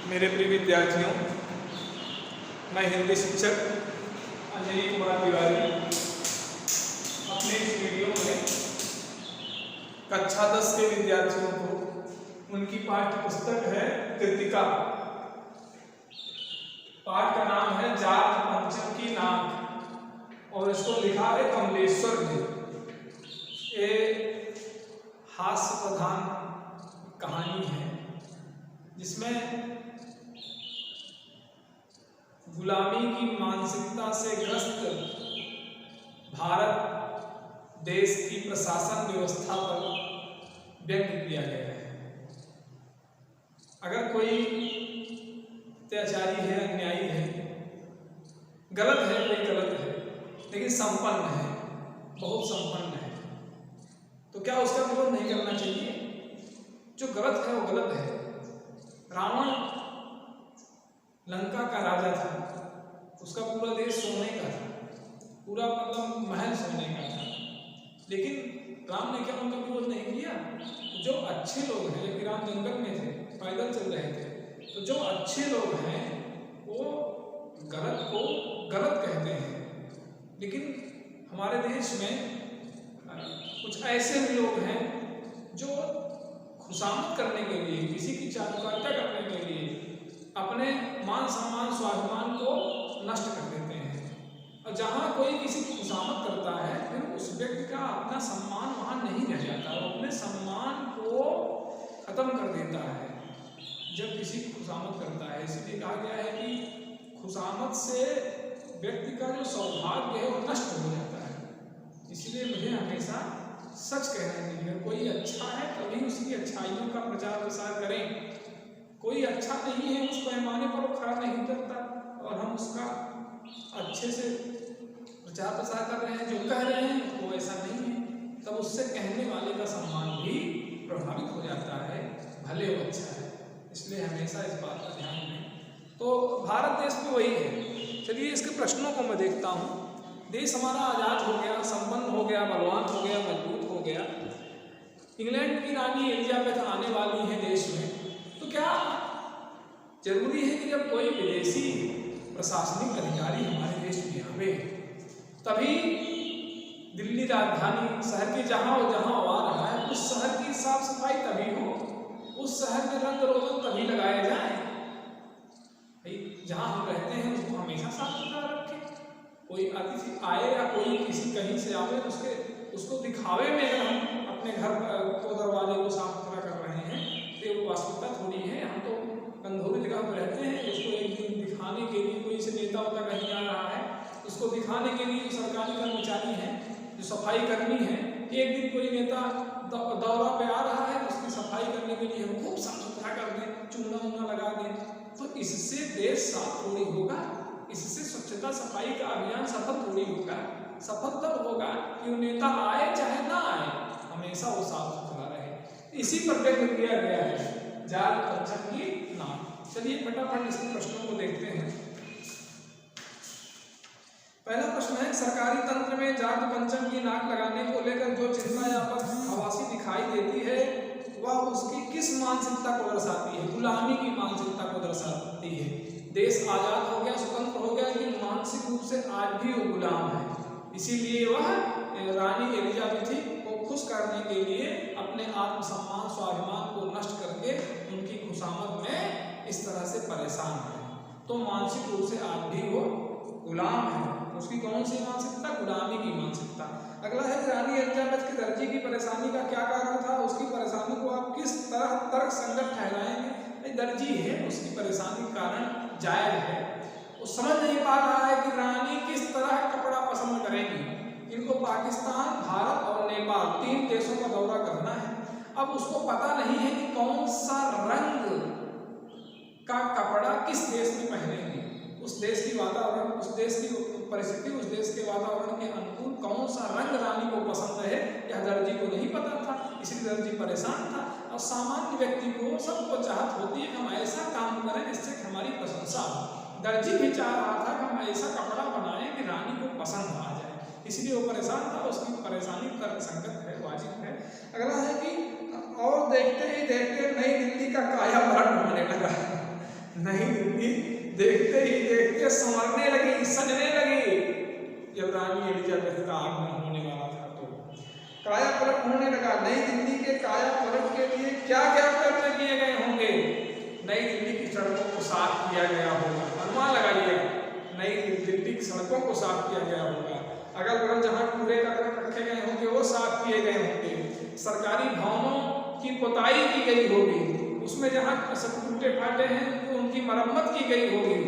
मेरे प्रिय विद्यार्थियों, मैं हिंदी शिक्षक अजय कुमार तिवारी अपने इस वीडियो में कक्षा 10 के विद्यार्थियों को उनकी पाठ्य पुस्तक है कृतिका। पाठ का नाम है जात पंचम की नाक और इसको लिखा है कमलेश्वर ने। ये हास्य प्रधान कहानी है जिसमें गुलामी की मानसिकता से ग्रस्त भारत देश की प्रशासन व्यवस्था पर व्यक्त किया गया है। अगर कोई अत्याचारी है, अन्यायी है, गलत है, कोई गलत है लेकिन संपन्न है, बहुत संपन्न है, तो क्या उसका विरोध नहीं करना चाहिए? जो गलत है वो गलत है। रावण लंका का राजा था, उसका पूरा देश सोने का था, पूरा मतलब महल सोने का था, लेकिन राम ने क्या उनका विरोध नहीं किया? जो अच्छे लोग हैं, जबकि राम जंगल में थे, पैदल चल रहे थे, तो जो अच्छे लोग हैं वो गलत को गलत कहते हैं। लेकिन हमारे देश में कुछ ऐसे भी लोग हैं जो खुशामद करने के लिए, किसी की चाटुकारिता करने के लिए अपने मान सम्मान स्वाभिमान को नष्ट कर देते हैं। और जहाँ कोई किसी की खुशामद करता है फिर उस व्यक्ति का अपना सम्मान वहाँ नहीं रह जाता, वो अपने सम्मान को खत्म कर देता है जब किसी की खुशामद करता है। इसलिए कहा गया है कि खुशामद से व्यक्ति का जो सौभाग्य है वो नष्ट हो जाता है। इसलिए मुझे हमेशा सच कहना चाहिए। कोई अच्छा है तभी उसकी अच्छाइयों का प्रचार प्रसार करें। कोई अच्छा नहीं है उस पैमाने पर वो खड़ा नहीं उतरता और हम उसका अच्छे से प्रचार प्रसार कर रहे हैं, जो कह रहे हैं वो ऐसा नहीं है, तब उससे कहने वाले का सम्मान भी प्रभावित हो जाता है, भले वो अच्छा है। इसलिए हमेशा इस बात का ध्यान दें। तो भारत देश में वही है। चलिए इसके प्रश्नों को मैं देखता हूँ। देश हमारा आज़ाद हो गया, संपन्न हो गया, बलवान हो गया, मजबूत हो गया, इंग्लैंड की रानी एलिजाबेथ आने वाली है देश में, तो क्या जरूरी है कि जब कोई विदेशी प्रशासनिक अधिकारी हमारे देश में आवे तभी दिल्ली राजधानी शहर के जहाँ आ रहा है उस शहर की साफ सफाई तभी हो, उस शहर में रंग रोगन तभी लगाए जाए? जहाँ हम रहते हैं उसको हमेशा साफ सुथरा रखें। कोई अतिथि आए या कोई किसी कहीं से आवे उसको दिखावे में अगर हम अपने घर को दरवाजे को साफ सुथरा कर रहे हैं तो वो वास्तविकता थोड़ी है। हम तो कंधोरी जगह पर रहते हैं, उसको एक दिन दिखाने के लिए कोई से नेता होता कहीं आ रहा है, उसको दिखाने के लिए जो सरकारी कर्मचारी हैं, जो सफाई कर्मी हैं, एक दिन कोई नेता दौरा पे आ रहा है, उसकी सफाई करने के लिए हम खूब साफ सुथरा कर दें, चूना ऊना लगा दें, तो इससे देश साफ थोड़ी होगा, इससे स्वच्छता सफाई का अभियान सफल थोड़ी होगा। सफल तब होगा कि वो नेता आए चाहे ना आए, हमेशा वो साफ सुथरा रहे। इसी पर व्यक्त किया गया है जात पंचम की नाक। चलिए फटाफट इसके प्रश्नों को देखते हैं। पहला प्रश्न है, सरकारी तंत्र में जात पंचम की नाक लगाने को लेकर जो चिंता या हवासी दिखाई देती है वह उसकी किस मानसिकता को दर्शाती है? गुलामी की मानसिकता को दर्शाती है। देश आजाद हो गया, स्वतंत्र हो गया, लेकिन मानसिक रूप से आज भी वो गुलाम है। इसीलिए वह रानी एलिजाबेथ को खुश करने के लिए अपने आत्मसम्मान स्वाभिमान को नष्ट करके उनकी खुशामद में इस तरह से परेशान है। तो मानसिक रूप से आज भी वो गुलाम है। उसकी कौन सी मानसिकता? गुलामी की मानसिकता। अगला है रानी एलिजाबेथ के दर्जी की परेशानी का क्या कारण था? उसकी परेशानी को आप किस तरह तर्क संगत ठहराएंगे? दर्जी है, उसकी परेशानी का कारण जायज है। वो समझ नहीं पा रहा है कि रानी किस तरह कपड़ा पसंद करेगी। इनको पाकिस्तान, भारत और नेपाल 3 देशों का दौरा करना है। अब उसको पता नहीं है कि कौन सा रंग का कपड़ा किस देश में पहनेंगे। उस देश की वातावरण, उस देश की परिस्थिति, उस देश के वातावरण के अनुकूल कौन सा रंग रानी को पसंद है यह दर्जी को नहीं पता था, इसलिए दर्जी परेशान था। और सामान्य व्यक्ति को सबको चाहत होती है कि हम ऐसा काम करें जिससे हमारी प्रशंसा हो। दर्जी भी चाह रहा था कि हम ऐसा कपड़ा बनाएं कि रानी को पसंद आ जाए, इसलिए वो परेशान था। उसकी परेशानी तर्क संगत है, वाजिब है। अगला है कि और देखते ही देखते नई दिल्ली का काया पलट होने लगा। नई दिल्ली के काया पलट के लिए क्या क्या प्रयत्न किए गए होंगे। नई दिल्ली की सड़कों को साफ किया गया होगा, अनुमान लगाइए, नई दिल्ली की सड़कों को साफ किया गया होगा, अगल बगल जहाँ कूड़े करकट रखे गए होंगे वो साफ किए गए होंगे, सरकारी भवनों की पुताई की गई होगी, उसमें जहाँ टूटे फाटे हैं तो उनकी मरम्मत की गई होगी।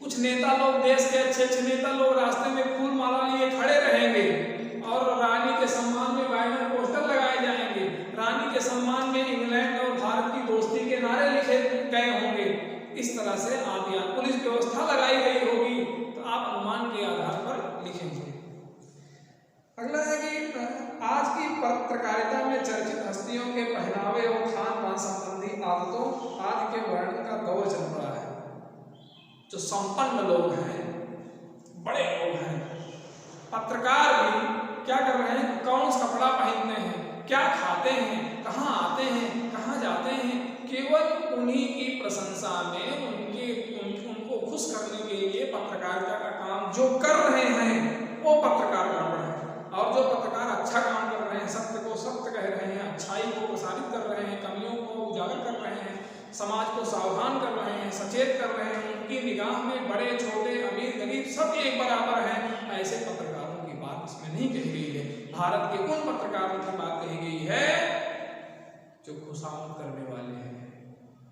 कुछ नेता लोग, देश के अच्छे अच्छे नेता लोग रास्ते में फूल माला लिए खड़े रहेंगे और रानी के सम्मान में बैनर पोस्टर लगाए जाएंगे, रानी के सम्मान में इंग्लैंड और भारत की दोस्ती के नारे लिखे गए होंगे। इस तरह से आप यहाँ पुलिस व्यवस्था लगाई गई होगी, तो आप अनुमान के आधार पर लिखेंगे। अगला है कि आज की पत्रकारिता में चर्चित हस्तियों के पहनावे और खान पान संबंधी आदतों आदि के वर्णन का दौर चल रहा है। जो संपन्न लोग हैं, बड़े लोग हैं, पत्रकार भी क्या कर रहे हैं, कौन सा कपड़ा पहनते हैं, क्या खाते हैं, कहाँ आते हैं, कहाँ जाते हैं, केवल उन्हीं की प्रशंसा में उनको खुश करने के लिए पत्रकारिता का काम जो कर रहे हैं वो पत्रकार कर रहे हैं। और जो पत्रकार अच्छा काम कर रहे हैं, सत्य को सत्य कह रहे हैं, अच्छाई को प्रसारित कर रहे हैं, कमियों को उजागर कर रहे हैं, समाज को सावधान कर रहे हैं, सचेत कर रहे हैं, उनकी निगाह में बड़े छोटे अमीर गरीब सब एक बराबर हैं, ऐसे पत्रकारों की बात इसमें नहीं कही गई है। भारत के उन पत्रकारों की बात कही गई है जो खुशामद करने वाले हैं,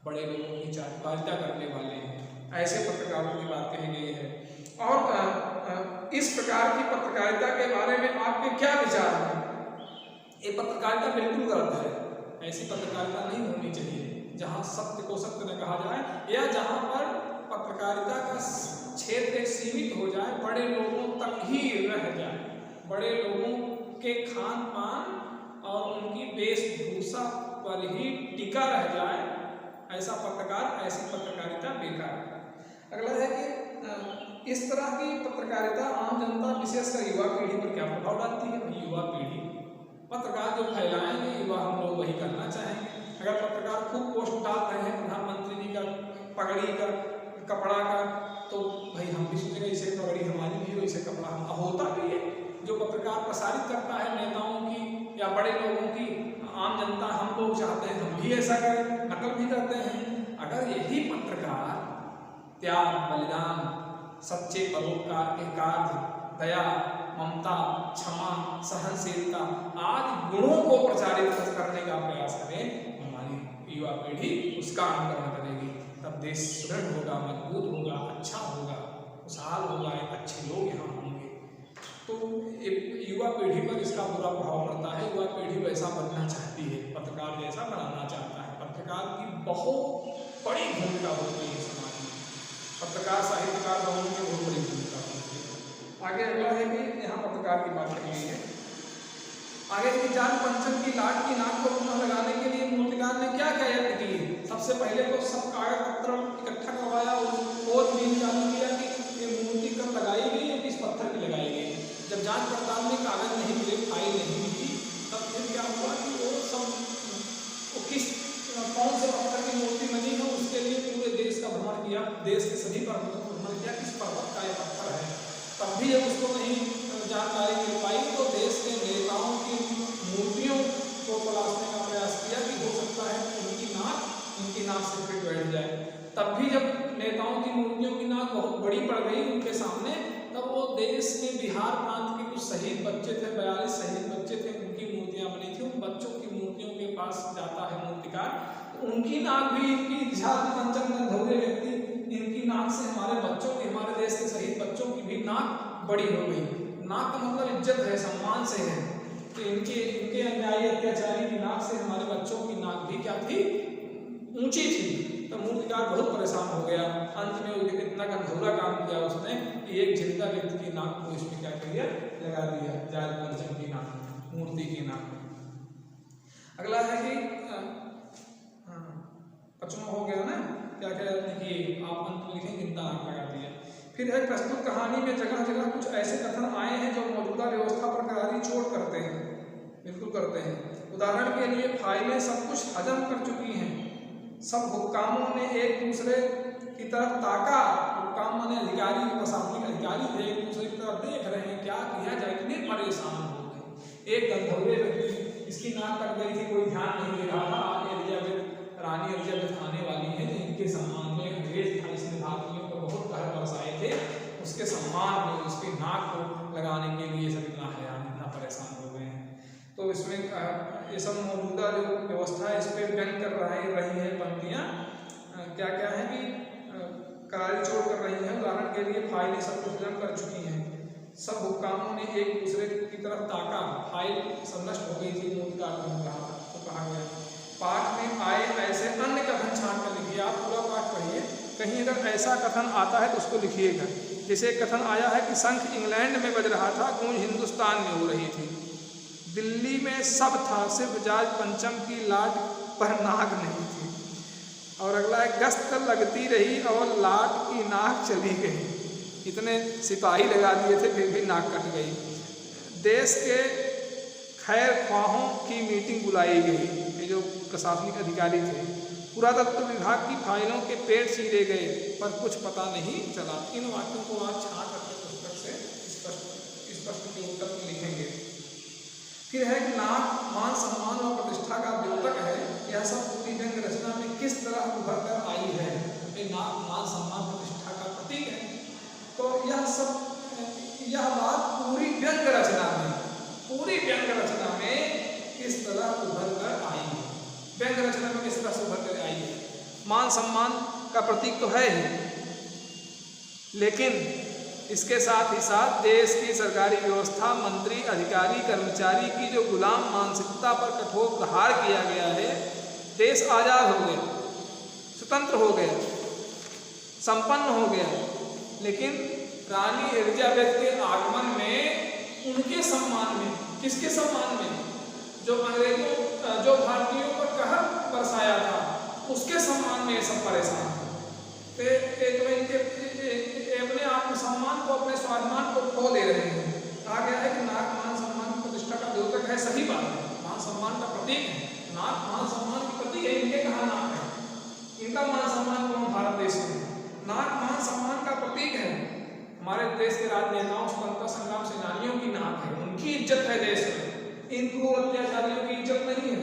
बड़े लोगों की चाटुकारिता करने वाले हैं, ऐसे पत्रकारों की बात कही गई है। और इस प्रकार की पत्रकारिता के बारे में आपके क्या विचार हैं? ये पत्रकारिता बिल्कुल गलत है, ऐसी पत्रकारिता नहीं होनी चाहिए जहां सत्य को सत्य न कहा जाए या जहां पर पत्रकारिता का क्षेत्र सीमित हो जाए, बड़े लोगों तक ही रह जाए, बड़े लोगों के खान पान और उनकी वेशभूषा पर ही टिका रह जाए, ऐसा पत्रकार, ऐसी पत्रकारिता बेकार है। अगला है कि इस तरह की पत्रकारिता आम जनता विशेषकर युवा पीढ़ी पर क्या प्रभाव डालती है। युवा पीढ़ी पत्रकार जो फैलाएंगे युवा, हम लोग वही करना चाहेंगे। अगर पत्रकार खूब पोस्ट डाल रहे हैं प्रधानमंत्री जी का, पगड़ी का, कपड़ा का, तो भाई हम भी सोचेंगे इसे पगड़ी हमारी भी हो, इसे कपड़ा हम, होता भी है। जो पत्रकार प्रसारित करता है नेताओं की या बड़े लोगों की, आम जनता, हम लोग चाहते हैं हम भी ऐसा करें, नकल भी करते हैं। अगर यही पत्रकार त्याग, बलिदान, सच्चे परोपकार के कार्य, दया, ममता, क्षमा, सहनशीलता आदि गुणों को प्रचारित करने का प्रयास करें, हमारी युवा पीढ़ी उसका अनुकरण करेगी, तब देश सुदृढ़ होगा, मजबूत होगा, अच्छा होगा, खुशहाल होगा, अच्छे लोग यहाँ होंगे। तो युवा पीढ़ी पर इसका बुरा प्रभाव पड़ता है। युवा पीढ़ी वैसा बनना चाहती है, पत्रकार जैसा बनाना चाहता है। पत्रकार की बहुत बड़ी भूमिका होती है समाज में, पत्रकार साहित्यकार बनने की बहुत बड़ी भूमिका होती है। आगे अगला है कि यहाँ पत्रकार की बात कही गई है। आगे कि जान पंचम की लाट की नाक को पुनः लगाने के लिए मूर्तिकार ने क्या क्या यत्न किए। सबसे पहले तो सब कागज पत्र इकट्ठा करवाया और खोजबीन चालू किया कि ये मूर्ति कब लगाई गई या किस पत्थर की लगाई गई। जब जांच पड़ताल में कागज नहीं मिले, फाइल नहीं मिली, तब फिर क्या हुआ कि वो कौन से पत्थर की मूर्ति बनी है, उसके लिए पूरे देश का भ्रमण किया, देश के सभी पर्वतों का भ्रमण किया, किस पर्वत का ये पत्थर है। तब भी जब उसको नहीं जानकारी मिल पाई तो देश के नेताओं की मूर्तियों को तलाशने का प्रयास किया कि हो सकता है उनकी नाक से फिट बैठ जाए। तब भी जब नेताओं की मूर्तियों की नाक बहुत बड़ी पड़ गई उनके सामने, तब वो देश में बिहार प्रांत के कुछ शहीद बच्चे थे, 42 शहीद बच्चे थे, उनकी मूर्तियां बनी थी। उन बच्चों की मूर्तियों के पास जाता है मूर्तिकार, तो उनकी नाक भी, इनकी झांकी पंचम गंधर्व व्यक्ति, इनकी नाक से हमारे बच्चों की, हमारे देश के शहीद बच्चों की भी नाक बड़ी हो गई। नाक का मतलब इज्जत है, सम्मान से है। तो इनके अन्यायी अत्याचारी की नाक से हमारे बच्चों की नाक भी क्या थी, ऊंची थी। तो मूर्तिकार बहुत परेशान हो गया। अंत में इतना गंधौरा काम किया उसने कि एक जिंदा व्यक्ति की नाक को इसमें क्या किया, लगा दिया, जाल पंचम की नाक, मूर्ति की नाक। अगला है कि पचमा हो गया ना, क्या क्या लिखिए आप, अंत में लिखेंगे इतना नाक लगा दिया। फिर है प्रस्तुत कहानी में जगह जगह कुछ ऐसे कथन आए हैं जो मौजूदा व्यवस्था पर गहरी चोट करते हैं, बिल्कुल करते हैं। उदाहरण के लिए फाइलें सब कुछ हजम कर चुकी हैं, सब हुक्कामों ने एक दूसरे की तरफ ताका, हुक्काम माने अधिकारी, प्रशासनिक अधिकारी थे, एक दूसरे की तरफ देख रहे हैं क्या किया जाए, इतने परेशान हो गए। एक गंधर्व व्यक्ति, इसकी नाक कट गई थी, कोई ध्यान नहीं दे रहा था। आज एलिजाबेथ, रानी एलिजाबेथ आने वाली है, जिनके सम्मान में अंग्रेज था, इसने भारतीयों पर बहुत कहर बरसाए थे, उसके सम्मान में उसकी नाक को लगाने के लिए सब इतना हैरान, इतना परेशान हो गए हैं। तो इसमें ये सब मौजूदा जो व्यवस्था है इस पर व्यंग कर रही है पंक्तियाँ। क्या क्या है कि करारी चोट कर रही है। उदाहरण के लिए फाइलें सब कुछ जम कर चुकी हैं, सब हुक्कामों ने एक दूसरे की तरफ ताका, फाइल सब नष्ट हो गई थी, नोट काट हो रहा था, तो कहा गया पाठ में आए ऐसे अन्य कथन छांट कर लिखिए। आप पूरा पाठ पढ़िए, कहीं अगर ऐसा कथन आता है तो उसको लिखिएगा। जैसे कथन आया है कि शंख इंग्लैंड में बज रहा था, गूंज हिंदुस्तान में हो रही थी, दिल्ली में सब था सिर्फ जाज पंचम की लाट पर नाक नहीं थी। और अगला है गश्त लगती रही और लाट की नाक चली गई। इतने सिपाही लगा दिए थे फिर भी नाक कट गई। देश के खैर ख्वाहों की मीटिंग बुलाई गई, ये जो प्रशासनिक अधिकारी थे। पुरातत्व विभाग की फाइलों के पेट चीरे गए पर कुछ पता नहीं चला। इन वाक्यों को आप छांट करके पुस्तक से स्पष्ट के उत्तर में लिखेंगे। फिर है कि नाक मान सम्मान और प्रतिष्ठा का द्योतक है। यह सब पूरी व्यंग्य रचना में किस तरह उभर कर आई है। नाक मान सम्मान प्रतिष्ठा का प्रतीक है, तो यह बात पूरी व्यंग्य रचना में किस तरह उभर कर आई है। व्यंग्य रचना में किस तरह से उभर कर आई है। मान सम्मान का प्रतीक तो है ही, लेकिन इसके साथ ही साथ देश की सरकारी व्यवस्था, मंत्री, अधिकारी, कर्मचारी की जो गुलाम मानसिकता पर कठोर प्रहार किया गया है। देश आज़ाद हो गया, स्वतंत्र हो गया, संपन्न हो गया, लेकिन रानी एलिजाबेथ के आगमन में उनके सम्मान में, किसके सम्मान में, जो अंग्रेजों, जो भारतीयों पर कहर बरसाया था, उसके सम्मान में ये सब परेशान थे। अपने आत्मसम्मान को, अपने स्वाभिमान को खो दे रहे हैं। कहा गया है कि नाक मान सम्मान की प्रतिष्ठा का द्योतक है, सही बात है, मान सम्मान का प्रतीक है, नाक मान सम्मान की प्रतीक है। इनके कहाँ नाक है, इनका मान सम्मान कौन भारत देश में, नाक मान सम्मान का प्रतीक है। हमारे देश के राजनेताओं, स्वतंत्रता संग्राम सेनानियों की नाक है, उनकी इज्जत है देश में, इन क्रूर अत्याचारियों की इज्जत नहीं है।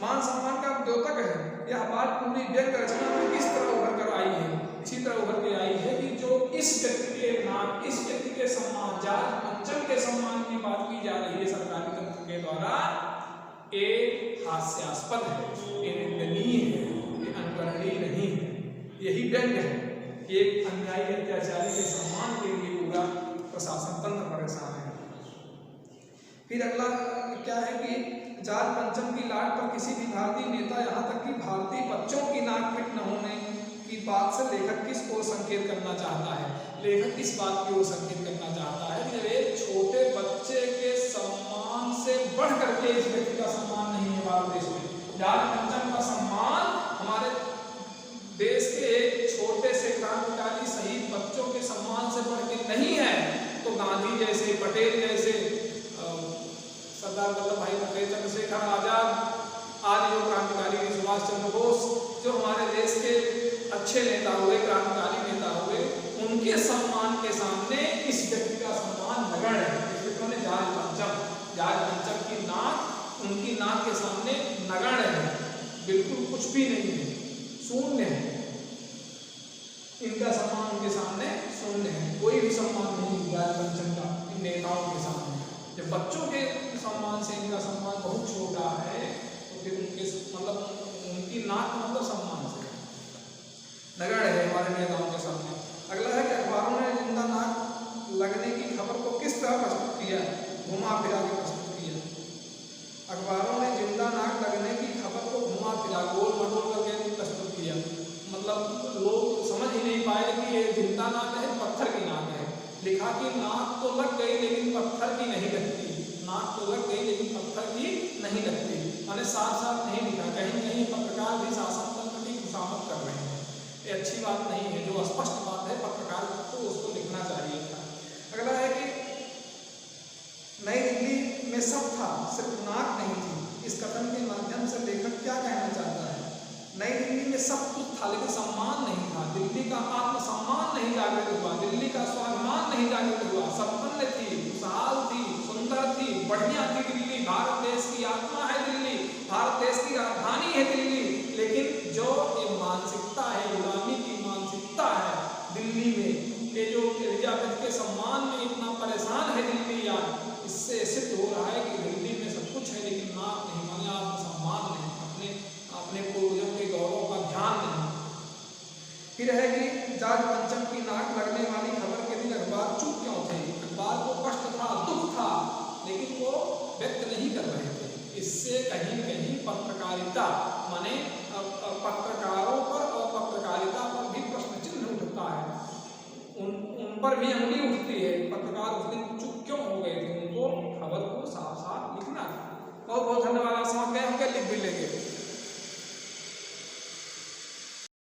मान सम्मान का द्योतक है। यह बात पूरी व्यंग्य रचना में किस तरह उभर कर आई है। इसी तरह उभर के आई है कि जो इस व्यक्ति के नाक, इस व्यक्ति के सम्मान, जाज पंचम के सम्मान की बात की जा रही है सरकारी तंत्र के द्वारा, एक हास्यास्पद है, ये निंदनीय है, ये अनुकरणीय नहीं है। यही व्यंग्य है, एक अन्यायी अत्याचारी के सम्मान के लिए पूरा प्रशासन तंत्र परेशान है। फिर अगला क्या है कि जाज पंचम की लाट पर किसी भी भारतीय नेता, यहाँ तक कि भारतीय बच्चों की नाक फिट न होने की बात से लेखक किस ओर संकेत करना चाहता है। लेखक इस बात की ओर संकेत करना चाहता है कि एक छोटे बच्चे के सम्मान से बढ़ करके इस व्यक्ति का सम्मान नहीं है भारत देश में। जाज पंचम का सम्मान हमारे देश के एक छोटे से क्रांतिकारी शहीद बच्चों के सम्मान से बढ़ के नहीं है, तो गांधी जैसे, पटेल जैसे, सरदार वल्लभ भाई पटेल, चंद्रशेखर आजाद आदि जो क्रांतिकारी, सुभाष चंद्र बोस, जो हमारे देश के अच्छे नेता हुए, क्रांतिकारी नेता हुए, उनके सम्मान के सामने इस व्यक्ति का सम्मान नगण्य है। इस व्यक्ति ने जाज पंचम की नाक, उनकी नाक के सामने नगण्य है, बिल्कुल कुछ भी नहीं है, शून्य है। इनका सम्मान उनके सामने शून्य है, कोई भी सम्मान नहीं जाज पंचम का इन नेताओं के सामने। जब बच्चों के सम्मान से इनका सम्मान बहुत छोटा है, तो फिर उनके मतलब उनकी नाक मतलब सम्मान से नगण्य है हमारे नेताओं के सामने। अगला है कि अखबारों ने जिंदा नाक लगने की खबर को किस तरह प्रस्तुत किया, घुमा फिरा के प्रस्तुत किया। अखबारों ने जिंदा नाक लगने की खबर को घुमा फिरा, गोल मटोल करके प्रस्तुत किया। मतलब लोग समझ ही नहीं पाए कि ये जिंदा नाक है, पत्थर की नाक है। लिखा कि नाक तो लग गई लेकिन पत्थर की नहीं लगती, नाक तो लग गई लेकिन पत्थर की नहीं लगती। मैंने साफ साफ नहीं लिखा, कहीं कहीं पत्रकार भी शासन तंत्र की खुशामद कर रहे हैं, ये अच्छी बात नहीं है। जो स्पष्ट बात है पत्रकार को उसको लिखना चाहिए था। अगला है कि नई दिल्ली में सब था, सिर्फ नाक नहीं थी। इस कथन के माध्यम से लेखक क्या कहना चाहता है। नई दिल्ली में सब कुछ था लेकिन सम्मान नहीं था। दिल्ली का आत्मसम्मान नहीं जागृत हुआ, दिल्ली का स्वाभिमान नहीं जागृत हुआ। संपन्न थी, खुशहाल थी, सुंदर थी, बढ़िया थी दिल्ली, भारत देश की आत्मा है दिल्ली। है दिल्ली, लेकिन जो ये मानसिकता है, गुलामी की मानसिकता है दिल्ली में, ये जो एलिजाबेथ के सम्मान में इतना परेशान है दिल्ली यार, इससे सिद्ध हो रहा है कि दिल्ली में सब कुछ है लेकिन नाक नहीं माने, आत्मसम्मान नहीं, अपने पूर्वजों के गौरव का ध्यान नहीं। फिर है कि जाग पंचम की नाक लगने वाली खबर के दिन अखबार चुप क्यों थे? अखबार को कष्ट था, दुख था, लेकिन वो व्यक्त नहीं कर रहे थे। इससे कहीं कहीं पत्रकारिता माने पत्रकारों पर और पत्रकारिता पर भी प्रश्न चिन्ह उठता है, उन पर भी अंगुली उठती है। पत्रकार उस दिन चुप क्यों हो गए थे? उनको खबर को साफ साफ लिखना था। बहुत बहुत धन्यवाद। आप समझ गए होंगे, लिख भी लेंगे।